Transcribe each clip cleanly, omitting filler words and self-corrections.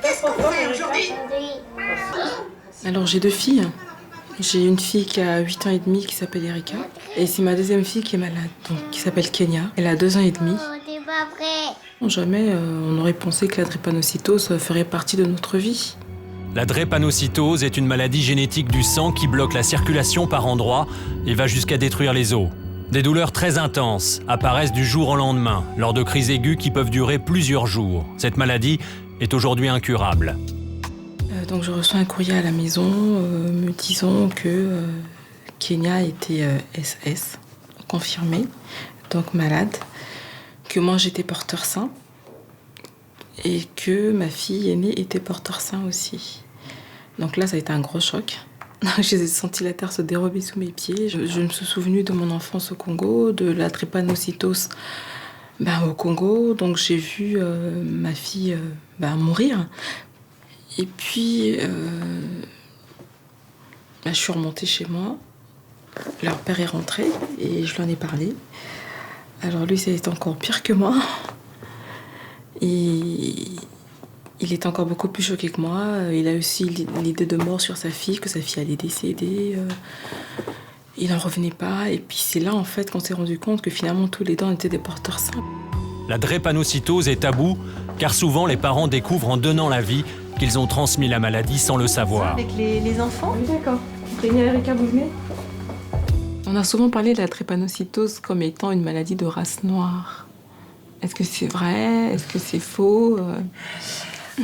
Qu'est-ce qu'on fait aujourd'hui? Alors j'ai 2 filles. J'ai une fille qui a 8 ans et demi qui s'appelle Erika. Et c'est ma deuxième fille qui est malade, donc, qui s'appelle Kenya. Elle a 2 ans et demi. Oh, t'es pas vrai. Jamais on aurait pensé que la drépanocytose ferait partie de notre vie. La drépanocytose est une maladie génétique du sang qui bloque la circulation par endroits et va jusqu'à détruire les os. Des douleurs très intenses apparaissent du jour au lendemain, lors de crises aiguës qui peuvent durer plusieurs jours. Cette maladie est aujourd'hui incurable. Donc je reçois un courrier à la maison me disant que Kenya était SS, confirmée, donc malade, que moi j'étais porteur sain et que ma fille aînée était porteur sain aussi. Donc là ça a été un gros choc. J'ai senti la terre se dérober sous mes pieds. Je me suis souvenue de mon enfance au Congo, de la drépanocytose au Congo. Donc j'ai vu ma fille mourir. Et puis, je suis remontée chez moi. Leur père est rentré et je lui en ai parlé. Alors lui, c'était encore pire que moi. Et il était encore beaucoup plus choqué que moi. Il a aussi l'idée de mort sur sa fille, que sa fille allait décéder. Il n'en revenait pas. Et puis c'est là, en fait, qu'on s'est rendu compte que finalement, tous les deux, on était des porteurs sains. La drépanocytose est tabou, car souvent les parents découvrent en donnant la vie qu'ils ont transmis la maladie sans le savoir. Avec les enfants? Oui, d'accord. Kenya, Erika, vous venez? On a souvent parlé de la drépanocytose comme étant une maladie de race noire. Est-ce que c'est vrai? Est-ce que c'est faux?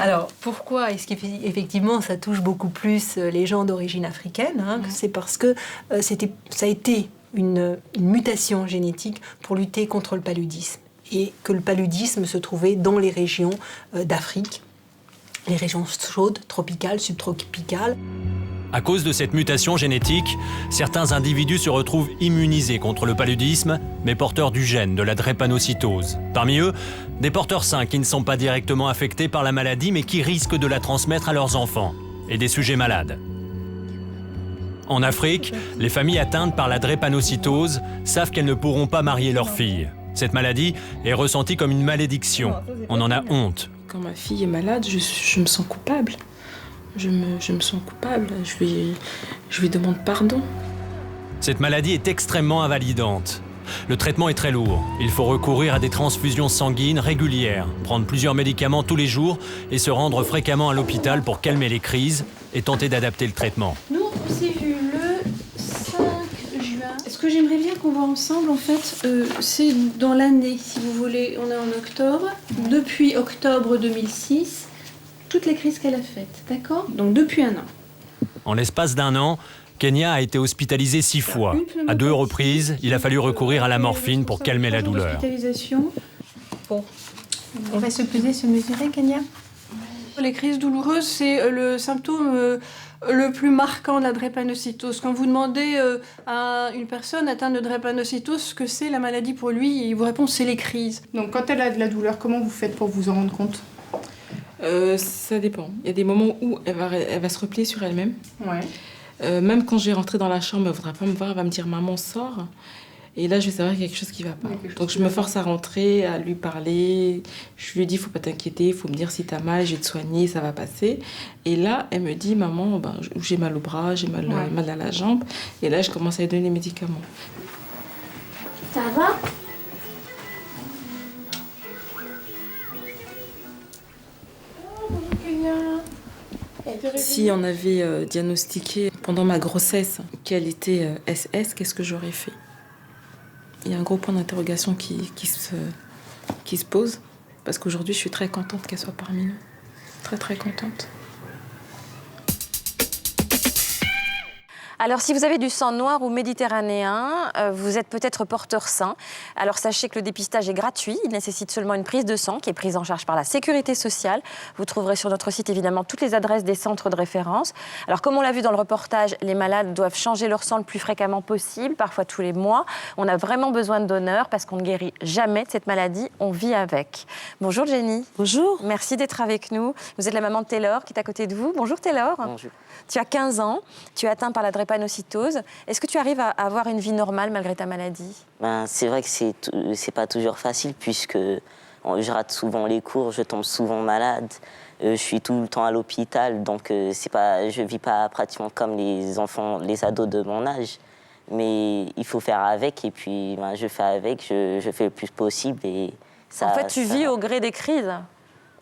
Alors, pourquoi est-ce qu'effectivement ça touche beaucoup plus les gens d'origine africaine, C'est parce que ça a été une mutation génétique pour lutter contre le paludisme. Et que le paludisme se trouvait dans les régions d'Afrique, les régions chaudes, tropicales, subtropicales. À cause de cette mutation génétique, certains individus se retrouvent immunisés contre le paludisme, mais porteurs du gène de la drépanocytose. Parmi eux, des porteurs sains qui ne sont pas directement affectés par la maladie, mais qui risquent de la transmettre à leurs enfants, et des sujets malades. En Afrique, les familles atteintes par la drépanocytose savent qu'elles ne pourront pas marier leurs filles. Cette maladie est ressentie comme une malédiction. On en a honte. Quand ma fille est malade, je me sens coupable. Je me sens coupable. Je lui demande pardon. Cette maladie est extrêmement invalidante. Le traitement est très lourd. Il faut recourir à des transfusions sanguines régulières, prendre plusieurs médicaments tous les jours et se rendre fréquemment à l'hôpital pour calmer les crises et tenter d'adapter le traitement. Nous, on s'est vus le 5 juin. Ce que j'aimerais bien qu'on voit ensemble, en fait, c'est dans l'année, si vous voulez. On est en octobre. Depuis octobre 2006, toutes les crises qu'elle a faites, d'accord? Donc depuis un an. En l'espace d'un an, Kenya a été hospitalisée 6 fois. À 2 reprises, il a fallu recourir à la morphine pour calmer la douleur. Bon, on va se peser, se mesurer, Kenya. Les crises douloureuses, c'est le symptôme le plus marquant de la drépanocytose. Quand vous demandez à une personne atteinte de drépanocytose ce que c'est la maladie pour lui, il vous répond c'est les crises. Donc quand elle a de la douleur, comment vous faites pour vous en rendre compte? Ça dépend. Il y a des moments où elle va se replier sur elle-même. Ouais. Même quand je vais rentrer dans la chambre, elle ne voudra pas me voir, elle va me dire « Maman, sors ». Et là, je vais savoir qu'il y a quelque chose qui ne va pas. Donc je me force à rentrer, à lui parler. Je lui dis « Faut pas t'inquiéter, il faut me dire si t'as mal, je vais te soigner, ça va passer ». Et là, elle me dit « Maman, j'ai mal au bras, j'ai mal à la jambe ». Et là, je commence à lui donner les médicaments. Ça va? Si on avait diagnostiqué pendant ma grossesse qu'elle était SS, qu'est-ce que j'aurais fait? Il y a un gros point d'interrogation qui se pose. Parce qu'aujourd'hui, je suis très contente qu'elle soit parmi nous. Très, très contente. Alors, si vous avez du sang noir ou méditerranéen, vous êtes peut-être porteur sain. Alors, sachez que le dépistage est gratuit. Il nécessite seulement une prise de sang qui est prise en charge par la Sécurité sociale. Vous trouverez sur notre site, évidemment, toutes les adresses des centres de référence. Alors, comme on l'a vu dans le reportage, les malades doivent changer leur sang le plus fréquemment possible, parfois tous les mois. On a vraiment besoin de donneurs parce qu'on ne guérit jamais de cette maladie. On vit avec. Bonjour, Jenny. Bonjour. Merci d'être avec nous. Vous êtes la maman de Taylor qui est à côté de vous. Bonjour, Taylor. Bonjour. Tu as 15 ans. Tu es atteint par la drépanocytose. Est-ce que tu arrives à avoir une vie normale malgré ta maladie? C'est vrai que c'est pas toujours facile puisque Je rate souvent les cours, je tombe souvent malade. Je suis tout le temps à l'hôpital, donc je vis pas pratiquement comme les enfants, les ados de mon âge. Mais il faut faire avec, et puis je fais avec, je fais le plus possible. Et ça, en fait, tu vis au gré des crises.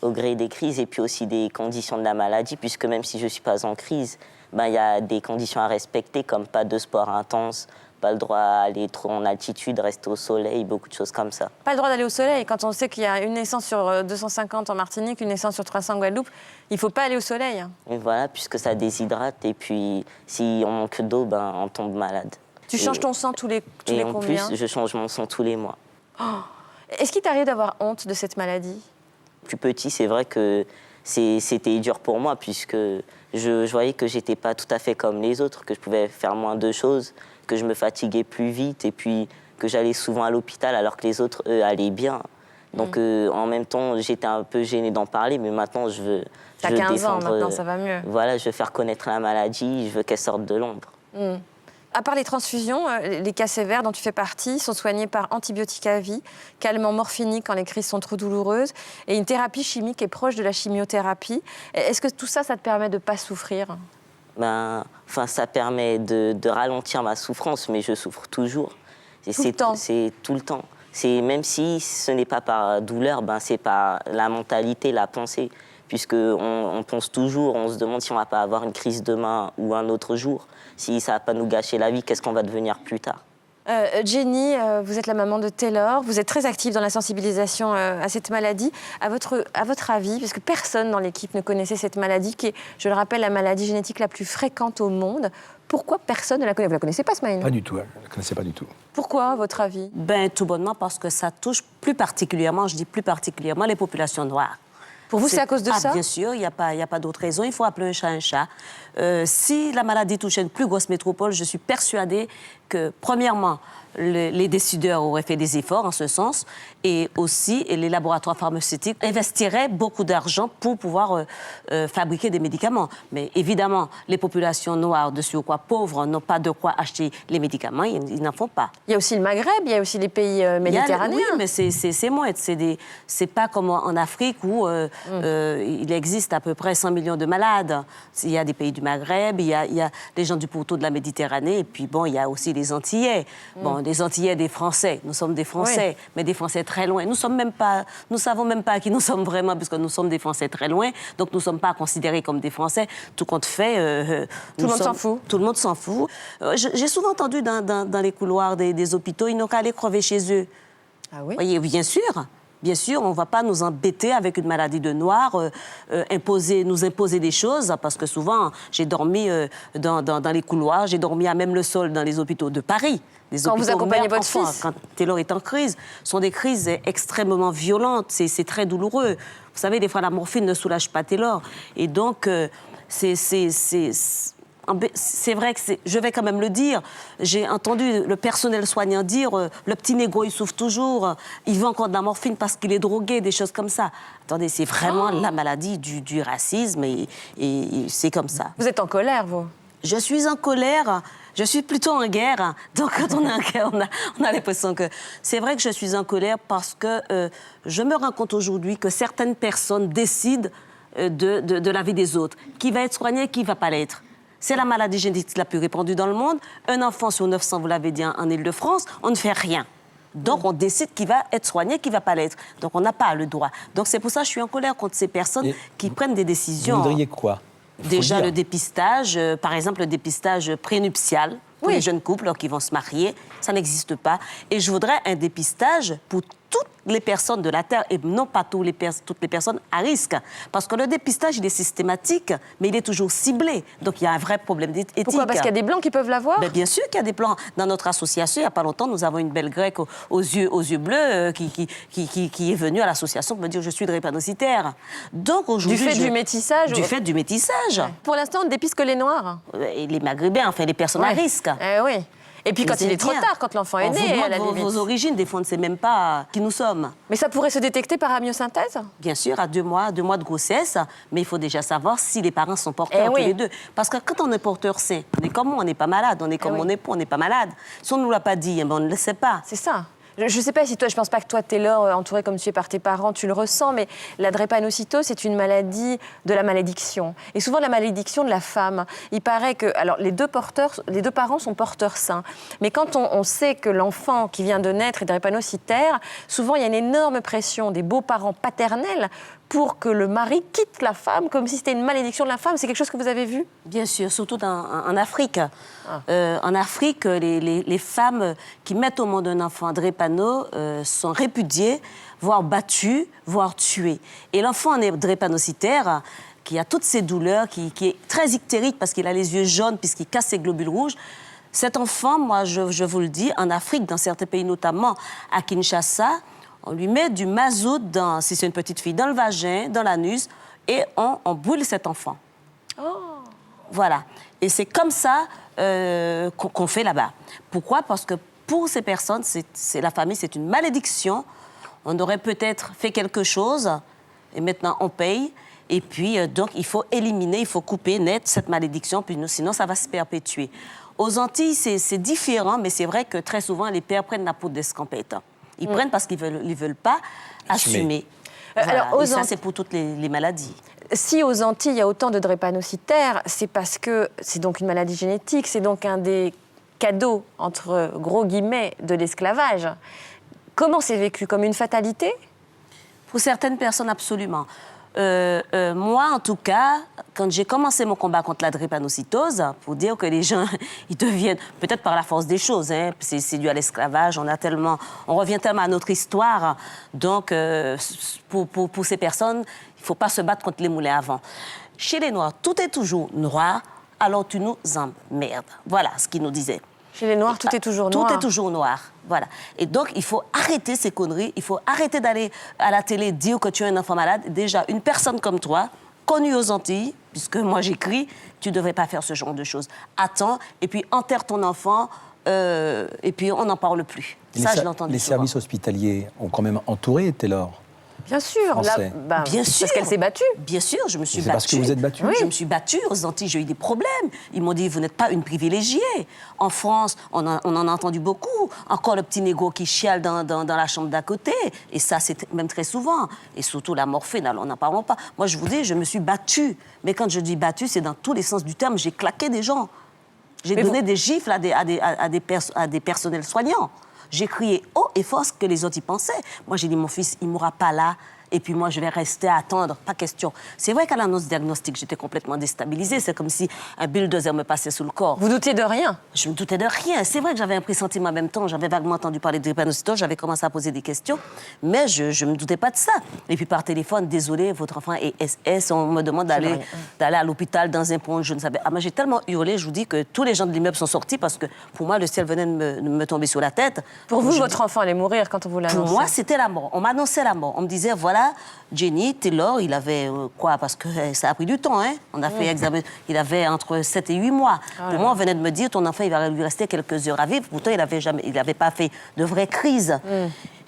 Au gré des crises, et puis aussi des conditions de la maladie, puisque même si je ne suis pas en crise, y a des conditions à respecter, comme pas de sport intense, pas le droit à aller trop en altitude, rester au soleil, beaucoup de choses comme ça. Pas le droit d'aller au soleil. Quand on sait qu'il y a une naissance sur 250 en Martinique, une naissance sur 300 en Guadeloupe, il ne faut pas aller au soleil. Et voilà, puisque ça déshydrate, et puis si on manque d'eau, on tombe malade. Tu changes ton sang tous les combien? Et en plus, je change mon sang tous les mois. Oh. Est-ce qu'il t'arrive d'avoir honte de cette maladie? Plus petit, c'est vrai que c'était dur pour moi, puisque je voyais que j'étais pas tout à fait comme les autres, que je pouvais faire moins de choses, que je me fatiguais plus vite, et puis que j'allais souvent à l'hôpital alors que les autres, eux, allaient bien. Donc en même temps, j'étais un peu gênée d'en parler, mais maintenant je veux T'as 15 ans maintenant, ça va mieux. Voilà, je veux faire connaître la maladie, je veux qu'elle sorte de l'ombre. À part les transfusions, les cas sévères dont tu fais partie sont soignés par antibiotiques à vie, calmants morphiniques quand les crises sont trop douloureuses, et une thérapie chimique est proche de la chimiothérapie. Est-ce que tout ça, ça te permet de ne pas souffrir? Ça permet de ralentir ma souffrance, mais je souffre toujours. Tout le temps. C'est tout le temps. Même si ce n'est pas par douleur, c'est par la mentalité, la pensée. Puisqu'on pense toujours, on se demande si on ne va pas avoir une crise demain ou un autre jour. Si ça ne va pas nous gâcher la vie, qu'est-ce qu'on va devenir plus tard? Jenny, vous êtes la maman de Taylor, vous êtes très active dans la sensibilisation à cette maladie. À votre avis, puisque personne dans l'équipe ne connaissait cette maladie, qui est, je le rappelle, la maladie génétique la plus fréquente au monde, pourquoi personne ne la connaît? Vous ne la connaissez pas, Smaïn? Pas du tout, elle ne la connaissait pas du tout. Pourquoi, à votre avis? Tout bonnement parce que ça touche plus particulièrement, je dis plus particulièrement, les populations noires. Pour vous, c'est à cause de ça? Bien sûr, il n'y a pas d'autre raison. Il faut appeler un chat un chat. Si la maladie touchait une plus grosse métropole, je suis persuadée que, premièrement, les décideurs auraient fait des efforts en ce sens, et aussi les laboratoires pharmaceutiques investiraient beaucoup d'argent pour pouvoir fabriquer des médicaments. Mais évidemment, les populations noires, de surcroît pauvres, n'ont pas de quoi acheter les médicaments, ils n'en font pas. Il y a aussi le Maghreb, il y a aussi les pays méditerranéens. Oui, mais c'est moins. C'est pas comme en Afrique où il existe à peu près 100 millions de malades. Il y a des pays du Maghreb, il y a les gens du pourtour de la Méditerranée, et puis il y a aussi les Antillais. Des Antillais, des Français. Nous sommes des Français, mais des Français très loin. Nous savons même pas qui nous sommes vraiment, puisque nous sommes des Français très loin. Donc nous ne sommes pas considérés comme des Français. Tout compte fait, tout le monde s'en fout. Tout le monde s'en fout. J'ai souvent entendu dans les couloirs des hôpitaux, ils n'ont qu'à aller crever chez eux. Ah oui? Voyez, bien sûr. Bien sûr, on ne va pas nous embêter avec une maladie de noir, nous imposer des choses, parce que souvent, j'ai dormi dans les couloirs, j'ai dormi à même le sol dans les hôpitaux de Paris. Quand vous accompagnez votre fils? Quand Taylor est en crise, ce sont des crises extrêmement violentes, c'est très douloureux. Vous savez, des fois, la morphine ne soulage pas Taylor. Et donc, c'est vrai que je vais quand même le dire. J'ai entendu le personnel soignant dire le petit négro, il souffre toujours, il veut encore de la morphine parce qu'il est drogué, des choses comme ça. Attendez, c'est vraiment la maladie du racisme et c'est comme ça. Vous êtes en colère, vous? Je suis en colère. Je suis plutôt en guerre. Donc, quand on est en guerre, on a l'impression que... C'est vrai que je suis en colère parce que je me rends compte aujourd'hui que certaines personnes décident de la vie des autres. Qui va être soigné, qui ne va pas l'être. C'est la maladie génétique la plus répandue dans le monde. Un enfant sur 900, vous l'avez dit, en Île-de-France, on ne fait rien. Donc, on décide qui va être soigné, qui ne va pas l'être. Donc, on n'a pas le droit. Donc, c'est pour ça que je suis en colère contre ces personnes qui prennent des décisions. Vous voudriez quoi? Déjà, le dépistage, par exemple, le dépistage prénuptial pour les jeunes couples qui vont se marier, ça n'existe pas. Et je voudrais un dépistage pour toutes les personnes de la Terre et non pas toutes les personnes à risque. Parce que le dépistage, il est systématique, mais il est toujours ciblé. Donc, il y a un vrai problème éthique. Pourquoi? Parce qu'il y a des Blancs qui peuvent l'avoir? Bien sûr qu'il y a des Blancs. Dans notre association, il n'y a pas longtemps, nous avons une belle grecque aux yeux bleus qui est venue à l'association pour me dire « je suis drépanocytaire ». Donc, aujourd'hui... Du fait du métissage? Du fait du métissage. Ouais. Pour l'instant, on ne dépiste que les Noirs. Et les Maghrébins, enfin, les personnes à risque. Oui. Et puis quand il est trop tard, quand l'enfant est né, à la limite. Vos origines, des fois, on ne sait même pas qui nous sommes. Mais ça pourrait se détecter par amyosynthèse? Bien sûr, à 2 mois de grossesse, mais il faut déjà savoir si les parents sont porteurs tous les deux. Parce que quand on est porteur sain, on est comme moi, on n'est pas malade, on est comme mon époux, on n'est pas malade. Si on ne nous l'a pas dit, on ne le sait pas. C'est ça. Je ne sais pas si toi, je ne pense pas que toi, Taylor, entourée comme tu es par tes parents, tu le ressens, mais la drépanocytose, c'est une maladie de la malédiction. Et souvent, la malédiction de la femme. Il paraît que, alors, les deux parents sont porteurs sains. Mais quand on sait que l'enfant qui vient de naître est drépanocytaire, souvent, il y a une énorme pression des beaux-parents paternels pour que le mari quitte la femme, comme si c'était une malédiction de la femme. C'est quelque chose que vous avez vu? Bien sûr, surtout en Afrique. En Afrique, les femmes qui mettent au monde un enfant drépano sont répudiées, voire battues, voire tuées. Et l'enfant drépanocytaire, qui a toutes ces douleurs, qui est très ictérique parce qu'il a les yeux jaunes, puisqu'il casse ses globules rouges, cet enfant, moi, je vous le dis, en Afrique, dans certains pays, notamment à Kinshasa, on lui met du mazout, si c'est une petite fille, dans le vagin, dans l'anus, et on brûle cet enfant. Oh. Voilà. Et c'est comme ça qu'on fait là-bas. Pourquoi? Parce que pour ces personnes, la famille, c'est une malédiction. On aurait peut-être fait quelque chose, et maintenant on paye. Et puis, donc, il faut éliminer, il faut couper net cette malédiction, puis sinon ça va se perpétuer. Aux Antilles, c'est différent, mais c'est vrai que très souvent, les pères prennent la peau d'escampette. Ils prennent parce qu'ils veulent pas assumer. Voilà. Alors, et ça, c'est pour toutes les maladies. Si aux Antilles, il y a autant de drépanocytaires, c'est parce que c'est donc une maladie génétique, c'est donc un des cadeaux, entre gros guillemets, de l'esclavage. Comment c'est vécu? Comme une fatalité? Pour certaines personnes, absolument. Moi, en tout cas, quand j'ai commencé mon combat contre la drépanocytose, pour dire que les gens, ils deviennent, peut-être par la force des choses, hein, c'est dû à l'esclavage, on revient tellement à notre histoire. Donc, pour ces personnes, il ne faut pas se battre contre les moulins à vent. Chez les Noirs, tout est toujours noir, alors tu nous emmerdes. Voilà ce qu'ils nous disaient. Chez les Noirs, tout est toujours noir. Tout est toujours noir, voilà. Et donc, il faut arrêter ces conneries, il faut arrêter d'aller à la télé dire que tu es un enfant malade. Déjà, une personne comme toi, connue aux Antilles, puisque moi j'écris, tu ne devrais pas faire ce genre de choses. Attends, et puis enterre ton enfant, et puis on n'en parle plus. Ça, je l'entends. Les services hospitaliers ont quand même entouré Taylor. Bien sûr, bien sûr. Parce qu'elle s'est battue. Bien sûr, je me suis battue. C'est parce que vous êtes battue? Oui. Je me suis battue aux Antilles, j'ai eu des problèmes. Ils m'ont dit, vous n'êtes pas une privilégiée. En France, on en a entendu beaucoup. Encore le petit négo qui chiale dans la chambre d'à côté. Et ça, c'est même très souvent. Et surtout la morphine, alors n'en parlons pas. Moi, je vous dis, je me suis battue. Mais quand je dis battue, c'est dans tous les sens du terme. J'ai claqué des gens. J'ai donné des gifles à des personnels soignants. J'ai crié haut et fort ce que les autres y pensaient. Moi, j'ai dit, mon fils, il ne mourra pas là. Et puis moi, je vais rester à attendre, pas question. C'est vrai qu'à l'annonce diagnostic, j'étais complètement déstabilisée. C'est comme si un bulldozer me passait sous le corps. Vous doutiez de rien? Je me doutais de rien. C'est vrai que j'avais un pressentiment en même temps. J'avais vaguement entendu parler de drépanocytose. J'avais commencé à poser des questions. Mais je ne me doutais pas de ça. Et puis par téléphone, désolé, votre enfant est SS. On me demande d'aller à l'hôpital dans un point. Je ne savais. Ah, mais j'ai tellement hurlé, je vous dis que tous les gens de l'immeuble sont sortis parce que pour moi, le ciel venait de me tomber sur la tête. Pour vous, votre enfant allait mourir quand on vous l'a annoncé? Pour moi, c'était la mort. On m'annonçait la mort. On me disait, voilà, Jenny, Taylor, il avait quoi? Parce que ça a pris du temps, hein. On a fait examen. Il avait entre 7 et 8 mois. Pour moi, on venait de me dire, ton enfant, il va lui rester quelques heures à vivre. Pourtant, il n'avait pas fait de vraie crise.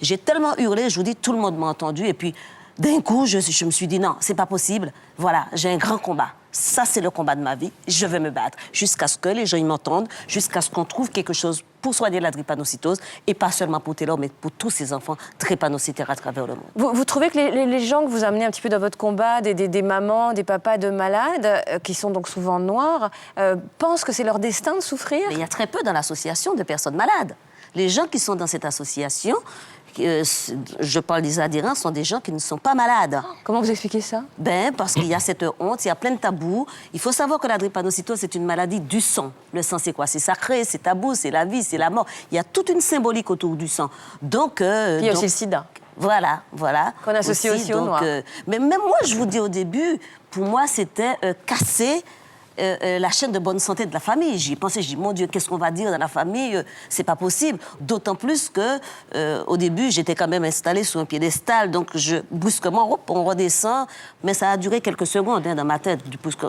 J'ai tellement hurlé, je vous dis, tout le monde m'a entendu. Et puis, d'un coup, je me suis dit, non, c'est pas possible. Voilà, j'ai un grand combat. Ça, c'est le combat de ma vie. Je vais me battre jusqu'à ce que les gens m'entendent, jusqu'à ce qu'on trouve quelque chose pour soigner la drépanocytose, et pas seulement pour Taylor, mais pour tous ces enfants drépanocytaires à travers le monde. Vous trouvez que les gens que vous amenez un petit peu dans votre combat, des mamans, des papas de malades, qui sont donc souvent noirs, pensent que c'est leur destin de souffrir? Mais il y a très peu dans l'association de personnes malades. Les gens qui sont dans cette association, je parle des adhérents, sont des gens qui ne sont pas malades. Comment vous expliquez ça? Parce qu'il y a cette honte, il y a plein de tabous. Il faut savoir que la drépanocytose, c'est une maladie du sang. Le sang, c'est quoi? C'est sacré, c'est tabou, c'est la vie, c'est la mort. Il y a toute une symbolique autour du sang. Donc, il y a aussi le sida. Voilà. Qu'on associe aussi au noir. Mais même moi, je vous dis au début, pour moi, c'était casser la chaîne de bonne santé de la famille. J'y pensais, je dis, mon Dieu, qu'est-ce qu'on va dire dans la famille? C'est pas possible. D'autant plus que, au début, j'étais quand même installée sur un piédestal, donc brusquement, hop, on redescend. Mais ça a duré quelques secondes dans ma tête.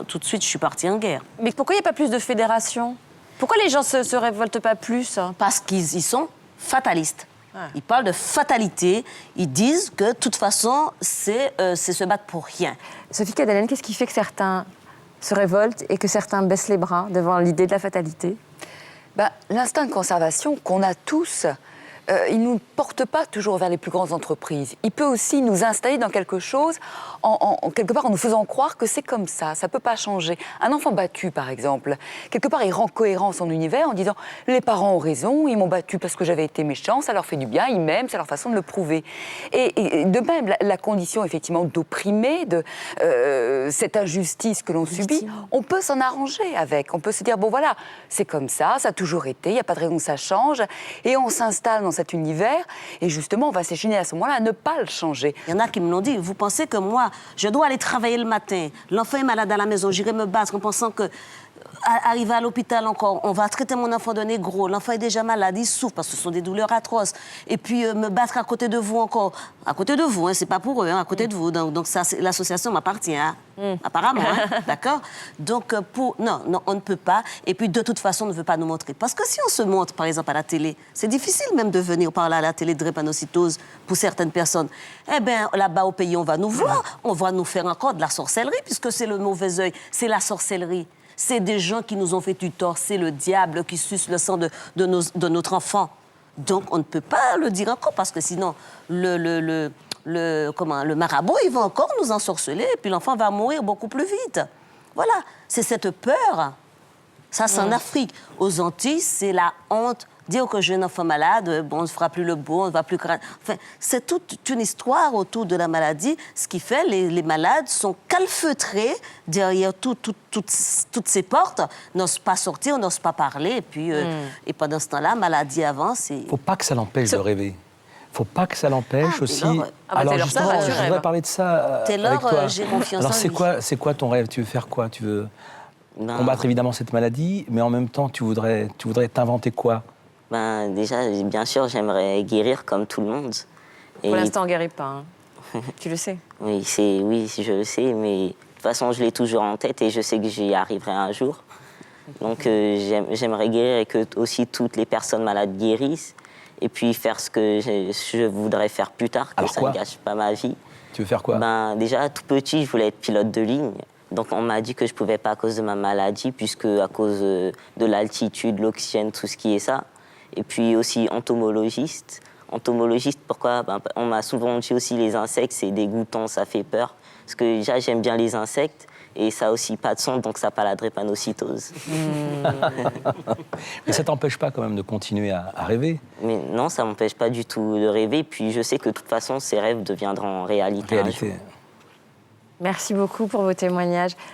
Tout de suite, je suis partie en guerre. Mais pourquoi il n'y a pas plus de fédération? Pourquoi les gens se révoltent pas plus? Parce qu'ils sont fatalistes. Ils parlent de fatalité. Ils disent que, de toute façon, c'est se battre pour rien. Sophie Cadalen, qu'est-ce qui fait que certains se révoltent et que certains baissent les bras devant l'idée de la fatalité? L'instinct de conservation qu'on a tous il ne nous porte pas toujours vers les plus grandes entreprises. Il peut aussi nous installer dans quelque chose, quelque part en nous faisant croire que c'est comme ça ne peut pas changer. Un enfant battu, par exemple, quelque part, il rend cohérent son univers en disant « les parents ont raison, ils m'ont battu parce que j'avais été méchant, ça leur fait du bien, ils m'aiment, c'est leur façon de le prouver ». Et de même, la condition, effectivement, d'opprimer, de cette injustice que l'on subit, on peut s'en arranger avec. On peut se dire « bon, voilà, c'est comme ça a toujours été, il n'y a pas de raison que ça change ». Et on s'installe dans cet univers et justement, on va s'échiner à ce moment-là à ne pas le changer. Il y en a qui me l'ont dit. Vous pensez que moi, je dois aller travailler le matin, l'enfant est malade à la maison, j'irai me battre en pensant que arriver à l'hôpital encore, on va traiter mon enfant de négro, l'enfant est déjà malade, il souffre parce que ce sont des douleurs atroces. Et puis me battre à côté de vous encore, à côté de vous, hein, c'est pas pour eux, hein, à côté de vous. Donc ça, l'association m'appartient, hein, apparemment, hein, d'accord. Donc non, on ne peut pas. Et puis de toute façon, on ne veut pas nous montrer. Parce que si on se montre, par exemple, à la télé, c'est difficile même de venir parler à la télé de drépanocytose pour certaines personnes. Eh bien, là-bas au pays, on va nous voir, on va nous faire encore de la sorcellerie, puisque c'est le mauvais œil, c'est la sorcellerie. C'est des gens qui nous ont fait du tort, c'est le diable qui suce le sang de notre enfant. Donc on ne peut pas le dire encore, parce que sinon, le marabout, il va encore nous ensorceler, et puis l'enfant va mourir beaucoup plus vite. Voilà, c'est cette peur. Ça, c'est en Afrique. Aux Antilles, c'est la honte. Dire que j'ai un enfant malade, bon, on ne fera plus le beau, on ne va plus... Enfin, c'est toute une histoire autour de la maladie, ce qui fait les malades sont calfeutrés derrière toutes ces portes, n'osent pas sortir, n'osent pas parler, et puis et pendant ce temps-là, maladie avance. Il ne faut pas que ça l'empêche de rêver. Il ne faut pas que ça l'empêche aussi... Alors justement, je voudrais parler de ça avec toi. J'ai confiance en lui. C'est quoi ton rêve? Tu veux faire quoi? Tu veux combattre évidemment cette maladie, mais en même temps, tu voudrais t'inventer quoi? Déjà, bien sûr, j'aimerais guérir comme tout le monde. Pour l'instant, on ne guérit pas. Hein. Tu le sais. Oui, je le sais, mais de toute façon, je l'ai toujours en tête et je sais que j'y arriverai un jour. Donc, j'aimerais guérir et que aussi toutes les personnes malades guérissent. Et puis faire ce que je voudrais faire plus tard, que ça ne gâche pas ma vie. Tu veux faire quoi? Déjà, tout petit, je voulais être pilote de ligne. Donc on m'a dit que je ne pouvais pas à cause de ma maladie, puisque à cause de l'altitude, l'oxygène, tout ce qui est ça. Et puis aussi entomologiste. Entomologiste, pourquoi? On m'a souvent dit aussi les insectes, c'est dégoûtant, ça fait peur. Parce que déjà, j'aime bien les insectes. Et ça n'a aussi pas de sang, donc ça n'a pas la drépanocytose. Mais ça ne t'empêche pas quand même de continuer à rêver? Mais non, ça ne m'empêche pas du tout de rêver. Puis je sais que de toute façon, ces rêves deviendront réalité. Merci beaucoup pour vos témoignages.